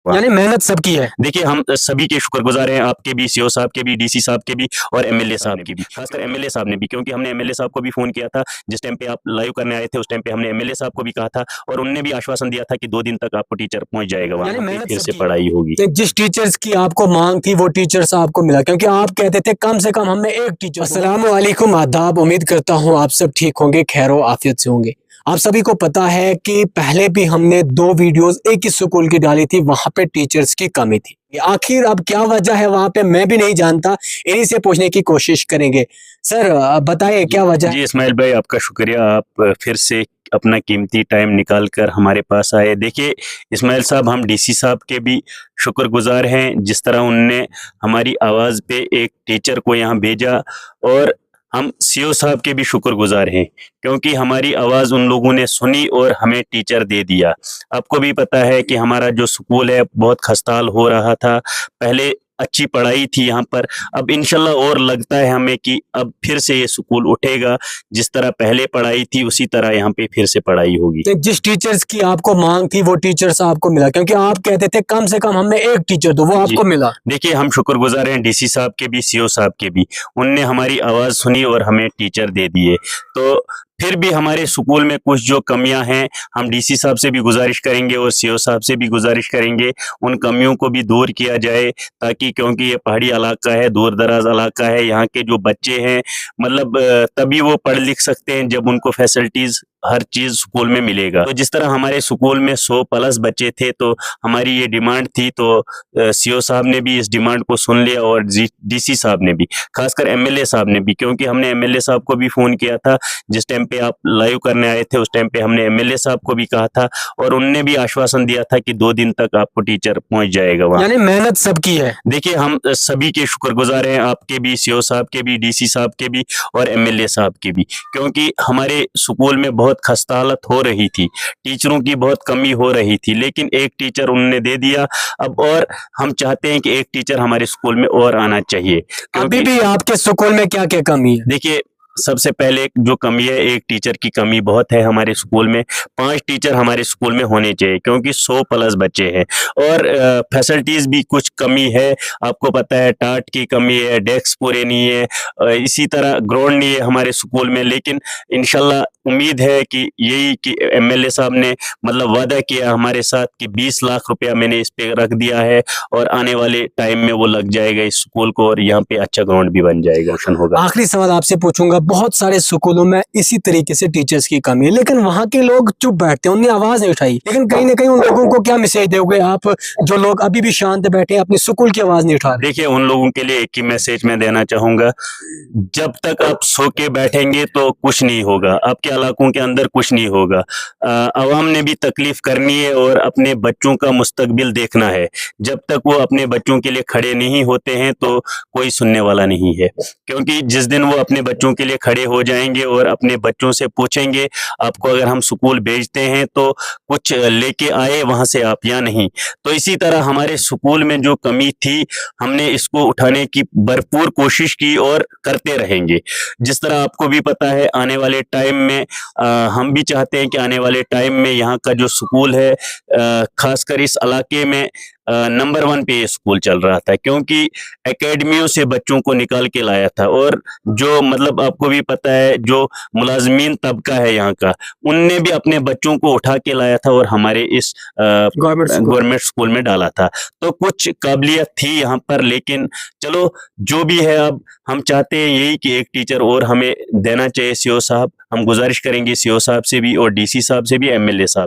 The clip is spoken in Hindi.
यानी मेहनत सबकी है। देखिए हम सभी के शुक्रगुजार हैं, आपके भी, सीओ साहब के भी, डीसी साहब के भी और एमएलए साहब की भी, खासकर एमएलए साहब ने भी, क्योंकि हमने एमएलए साहब को भी फ़ोन किया था जिस टाइम पे आप लाइव करने आए थे। उस टाइम पे हमने एमएलए साहब को भी कहा था और उनने भी आश्वासन दिया था कि 2 दिन तक आपको टीचर पहुँच जाएगा वहाँ यानी पे, मेहनत फिर से सबकी है। पढ़ाई होगी। जिस टीचर्स की आपको मांग थी वो टीचर्स आपको मिला, क्योंकि आप कहते थे कम से कम हमें एक टीचर। अस्सलाम वालेकुम, आदाब। उम्मीद करता हूँ आप सब ठीक होंगे, खैरो आफियत से होंगे। आप सभी को पता है कि पहले भी हमने 2 वीडियोस एक ही स्कूल की डाली थी, वहां पे टीचर्स की कमी थी। आखिर अब क्या वजह है वहां पे, मैं भी नहीं जानता, इन्हीं से पूछने की कोशिश करेंगे। सर बताइए क्या वजह जी इस्माइल भाई, आपका शुक्रिया, आप फिर से अपना कीमती टाइम निकाल कर हमारे पास आए। देखिए इस्माइल साहब, हम डीसी साहब के भी शुक्रगुजार हैं, जिस तरह उनने हमारी आवाज़ पे एक टीचर को यहाँ भेजा, और हम सीओ साहब के भी शुक्रगुजार हैं क्योंकि हमारी आवाज़ उन लोगों ने सुनी और हमें टीचर दे दिया। आपको भी पता है कि हमारा जो स्कूल है बहुत खस्ताहाल हो रहा था, पहले अच्छी पढ़ाई थी यहाँ पर, अब इंशाल्लाह और लगता है हमें कि अब फिर से ये स्कूल उठेगा, जिस तरह पहले पढ़ाई थी उसी तरह यहाँ पे फिर से पढ़ाई होगी। जिस टीचर्स की आपको मांग थी वो टीचर्स आपको मिला, क्योंकि आप कहते थे कम से कम हमें एक टीचर दो, वो आपको मिला। देखिए हम शुक्रगुजार हैं डीसी साहब के भी, सीओ साहब के भी, उनने हमारी आवाज़ सुनी और हमें टीचर दे दिए। तो फिर भी हमारे स्कूल में कुछ जो कमियां हैं, हम डीसी साहब से भी गुजारिश करेंगे और सीओ साहब से भी गुजारिश करेंगे उन कमियों को भी दूर किया जाए, ताकि, क्योंकि ये पहाड़ी इलाका है, दूर दराज इलाका है, यहाँ के जो बच्चे हैं मतलब तभी वो पढ़ लिख सकते हैं जब उनको फैसिलिटीज़ हर चीज़ स्कूल में मिलेगा। तो जिस तरह हमारे स्कूल में 100 प्लस बच्चे थे, तो हमारी ये डिमांड थी, तो सीओ साहब ने भी इस डिमांड को सुन लिया और डीसी साहब ने भी, खासकर एमएलए साहब ने भी, क्योंकि हमने एमएलए साहब को भी फ़ोन किया था जिस टाइम पे आप लाइव करने आए थे। उस टाइम पे हमने एमएलए साहब को भी कहा था और उनने भी आश्वासन दिया था कि 2 दिन तक आपको टीचर पहुंच जाएगा वहाँ। यानी मेहनत सबकी है। देखिए हम सभी के शुक्रगुजार हैं, आपके भी, सीओ साहब के भी, डीसी साहब के भी और एमएलए साहब के भी, क्योंकि हमारे स्कूल में बहुत खस्ता हालत हो रही थी, टीचरों की बहुत कमी हो रही थी, लेकिन एक टीचर उन्होंने दे दिया। अब और हम चाहते हैं कि एक टीचर हमारे स्कूल में और आना चाहिए। अभी भी आपके स्कूल में क्या क्या कमी है? देखिए सबसे पहले जो कमी है, एक टीचर की कमी बहुत है हमारे स्कूल में। 5 टीचर हमारे स्कूल में होने चाहिए क्योंकि 100 प्लस बच्चे हैं, और फैसिलिटीज़ भी कुछ कमी है। आपको पता है टाट की कमी है, डेस्क पूरे नहीं है, इसी तरह ग्राउंड नहीं है हमारे स्कूल में। लेकिन इंशाल्लाह उम्मीद है कि यही कि एमएलए साहब ने मतलब वादा किया हमारे साथ कि 20 लाख रुपया मैंने इस पे रख दिया है और आने वाले टाइम में वो लग जाएगा इस स्कूल को, और यहाँ पे अच्छा ग्राउंड भी बन जाएगा, रोशन होगा। आखिरी सवाल आपसे पूछूंगा, बहुत सारे स्कूलों में इसी तरीके से टीचर्स की कमी है, लेकिन वहाँ के लोग चुप बैठते हैं, उन्हें आवाज नहीं उठाई। लेकिन कहीं ना कहीं उन लोगों को क्या मैसेज दोगे आप, जो लोग अभी भी शांत बैठे हैं, अपने स्कूल की आवाज नहीं उठा रहे? देखिए उन लोगों के लिए एक ही मैसेज मैं देना चाहूँगा, जब तक आप सो के बैठेंगे तो कुछ नहीं होगा, आपके इलाकों के अंदर कुछ नहीं होगा। अवाम ने भी तकलीफ करनी है और अपने बच्चों का मुस्तकबिल देखना है। जब तक वो अपने बच्चों के लिए खड़े नहीं होते हैं तो कोई सुनने वाला नहीं है, क्योंकि जिस दिन वो अपने बच्चों के लिए खड़े हो जाएंगे और अपने बच्चों से पूछेंगे आपको अगर हम स्कूल भेजते हैं तो कुछ लेके आए वहाँ से आप या नहीं। तो इसी तरह हमारे स्कूल में जो कमी थी, हमने इसको उठाने की भरपूर कोशिश की और करते रहेंगे। जिस तरह आपको भी पता है आने वाले टाइम में हम भी चाहते हैं कि आने वाले टाइम में यहाँ का जो स्कूल है, खासकर इस इलाके में नंबर 1 पे ये स्कूल चल रहा था, क्योंकि एकेडमियों से बच्चों को निकाल के लाया था। और जो मतलब आपको भी पता है जो मुलाजमीन तबका है यहाँ का, उनने भी अपने बच्चों को उठा के लाया था और हमारे इस गवर्नमेंट स्कूल में डाला था। तो कुछ काबिलियत थी यहाँ पर, लेकिन चलो जो भी है, अब हम चाहते हैं यही कि एक टीचर और हमें देना चाहिए सीओ साहब। हम गुजारिश करेंगे सीओ साहब से भी और डीसी साहब से भी, एमएलए साहब